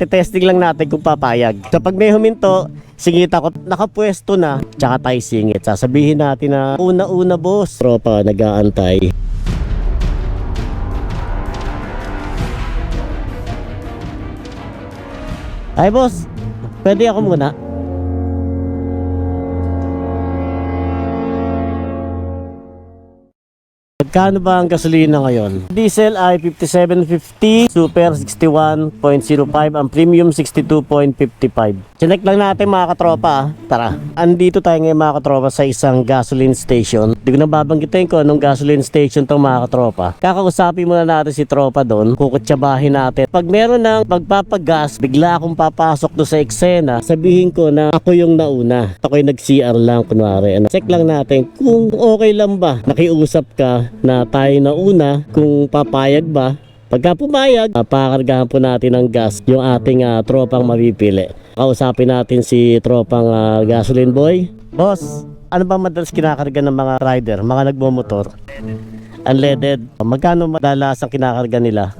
Testing lang natin kung papayag. So pag may huminto, singita ko, nakapwesto na, tsaka tayo singit. Sasabihin natin na una-una boss. Tropa, nag-aantay. Ay boss, pwede ako muna. Magkano ba ang gasolina ngayon? Diesel ay 57.50, super 61.05, ang premium 62.55. Check lang natin mga katropa. Tara, andito tayo ngayon mga katropa sa isang gasoline station. Hindi ko na babanggitin ko anong gasoline station tong mga katropa. Kakausapin muna natin si tropa doon, kukutsabahin natin. Pag meron ng pagpapagas, bigla akong papasok do sa eksena, sabihin ko na ako yung nauna. Ako'y nag-CR lang kunwari. Check lang natin kung okay lang ba. Nakiusap ka na tayo na una kung papayag ba. Pagka pumayag, pakargahan po natin ng gas yung ating tropang mapipili. Kausapin natin si tropang gasoline boy. Boss, ano ba madalas kinakarga ng mga rider, mga nagmomotor? Unleaded. Magkano madalas ang kinakarga nila?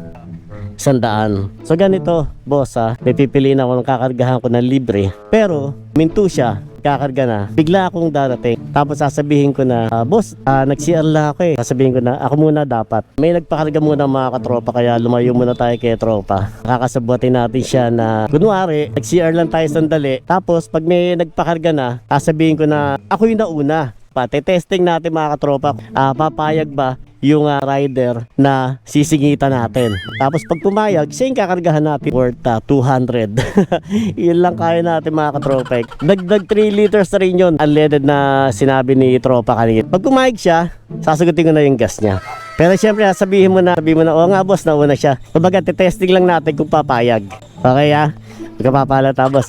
100. So ganito, boss may pipiliin ako ng kakargahan ko ng libre. Pero, minto siya, kakarga na, bigla akong darating. Tapos sasabihin ko na, boss, nag-CR lang ako eh. Sasabihin ko na, ako muna dapat. May nagpakarga muna mga katropa, kaya lumayo muna tayo kay tropa. Kakasabutin natin siya na, kunwari, nag-CR lang tayo sandali. Tapos, pag may nagpakarga na, sasabihin ko na, ako yung nauna. Testing natin mga katropa, papayag ba yung rider na sisingitan natin. Tapos pag pumayag, siya yung kakargahan natin worth 200. Yun lang kaya natin mga katropa. Dagdag 3 liters na rin yun. Unleaded na sinabi ni tropa kanina. Pag pumayag siya, sasagutin ko na yung gas niya. Pero syempre sabihin mo na, oo nga boss, nauna siya. Kumbaga testing lang natin kung papayag. Okay magkapapalata boss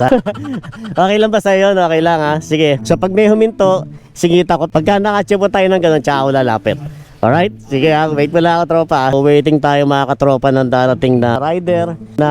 Okay lang ba sa'yo? Okay lang Sige. So pag may huminto, singita ko. Pagka nakachipo tayo ng ganun, tsaka ako lalapit. Alright? Sige wait mo lang ako tropa Waiting tayo mga katropa ng darating na rider na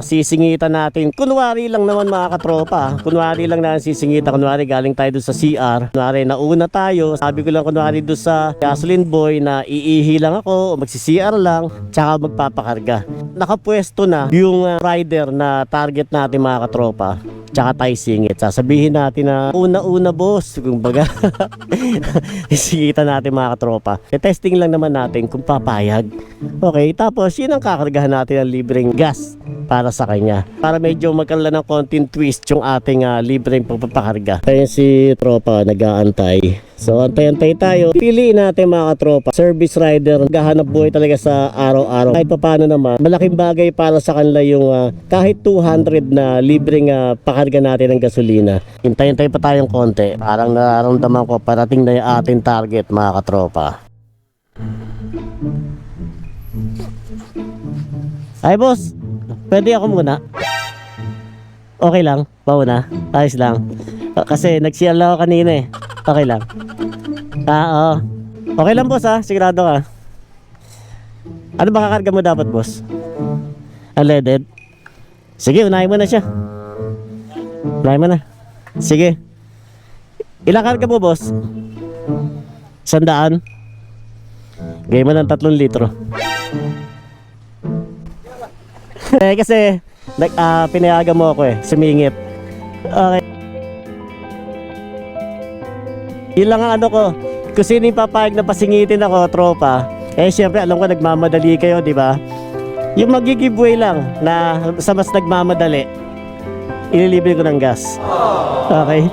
sisingitan natin. Kunwari lang naman mga katropa. Kunwari lang na sisingitan. Kunwari galing tayo doon sa CR. Kunwari nauna tayo. Sabi ko lang kunwari doon sa gasoline boy na iihi lang ako o magsi-CR lang tsaka magpapakarga. Nakapwesto na yung rider na target natin mga katropa. Tsaka tayo singit. Sasabihin natin na una-una boss. Kumbaga isingitan natin mga katropa. Testing lang naman natin kung papayag. Okay, tapos yun ang kakargahan natin ng libreng gas para sa kanya. Para medyo magkaroon ng konting twist yung ating libreng pagpapakarga. Kaya si tropa nag-aantay. So antay-antay tayo. Piliin natin mga katropa. Service rider, gahanap buhay talaga sa araw-araw. Kahit paano naman, malaking bagay para sa kanila yung kahit 200 na libreng pakarga natin ng gasolina. Hintay-hintay pa tayong konti. Parang nararamdaman ko parating na yung ating target mga katropa. Ay boss, pwede ako muna. Okay lang, pauna. Ayos lang. Kasi nag-CR lang ako kanina eh. Okay lang. Oo. Okay lang boss sigurado ka. Ano ba kakarga mo dapat boss? Unleaded? Sige, unahin mo na siya. Unahin mo na. Sige. Ilang karga mo boss? 100? Gaya mo ng 3 litro. Kasi pinayagan mo ako sumingit. Okay. Yun lang ang ko. Kung sino yung papayag na pasingitin ako, tropa. Syempre alam ko nagmamadali kayo, di ba? Yung mag-giveaway lang na sa mas nagmamadali, ililibre ko ng gas. Okay?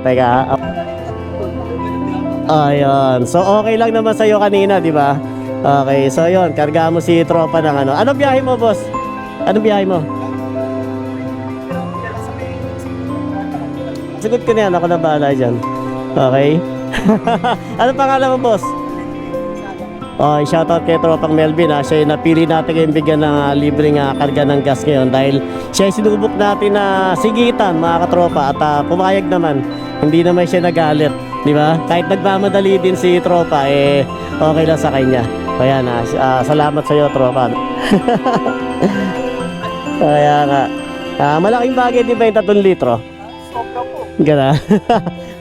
Teka. Ayun. So okay lang naman sa'yo kanina, di ba? Okay, so yun, karga mo si tropa ng ano. Anong biyahe mo, boss? Anong biyahe mo? Sagot ko na yan, ako na bahala dyan. Okay? Anong pangalan mo, boss? Shoutout kay tropang Melvin siya yung napili natin kayong bigyan ng libreng karga ng gas ngayon dahil siya yung sinubok natin na sigitan mga katropa at pumayag naman. Hindi naman siya nagalit, di ba? Kahit nagmamadali din si tropa okay lang sa kanya. Kaya salamat sa iyo tropa. Kaya nga malaking bagay din ba yung 3 litro? Gana.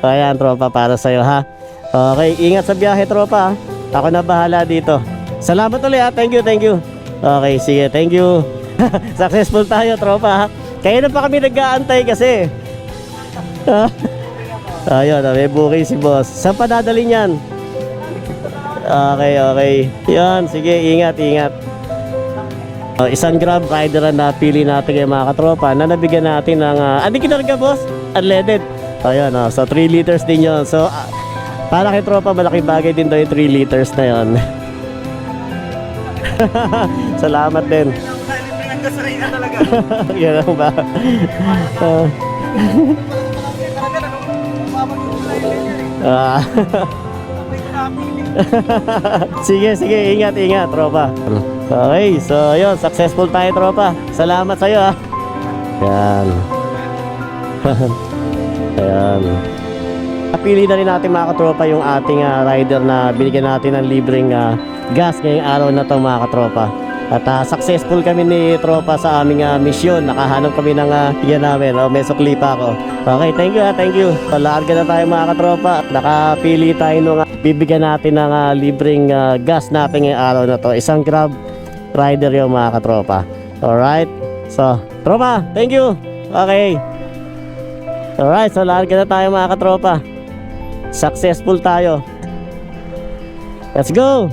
Kaya tropa para sa iyo ha. Okay, ingat sa biyahe tropa. Ako na bahala dito. Salamat ulit ha. Thank you, thank you. Okay, sige, thank you. Successful tayo, tropa ha. Kaya na pa kami nag-aantay kasi. Ayun, may booking si boss. Saan pa dadalhin yan? Okay, okay. Yan, sige, ingat, ingat. Isang Grab rider ang napili natin kay mga katropa na nabigyan natin ng... ano kinarga, boss? Unleaded. Ayun, so 3 liters din yun. So, para kay tropa, malaking bagay din daw yung 3 liters na yun. Salamat din. Yan ba? Sige, sige, ingat, ingat, tropa. Okay, so yun, successful tayo, tropa. Salamat sa'yo, ha. Yan. Ayan. Napili na rin natin, mga katropa, yung ating rider na binigyan natin ng libreng gas ngayong araw na to, mga katropa. At successful kami ni tropa sa aming misyon. Nakahanap kami ng yan namin. May sukli pa ako. Okay, thank you ha, thank you. Palarga na tayo, mga katropa. Nakapili tayo nung bibigyan natin ng libreng gas natin ngayong araw na to. Isang Grab rider yung, mga katropa. Alright. So, tropa, thank you. Okay. Alright, so larga na tayo, mga katropa. Successful tayo. Let's go.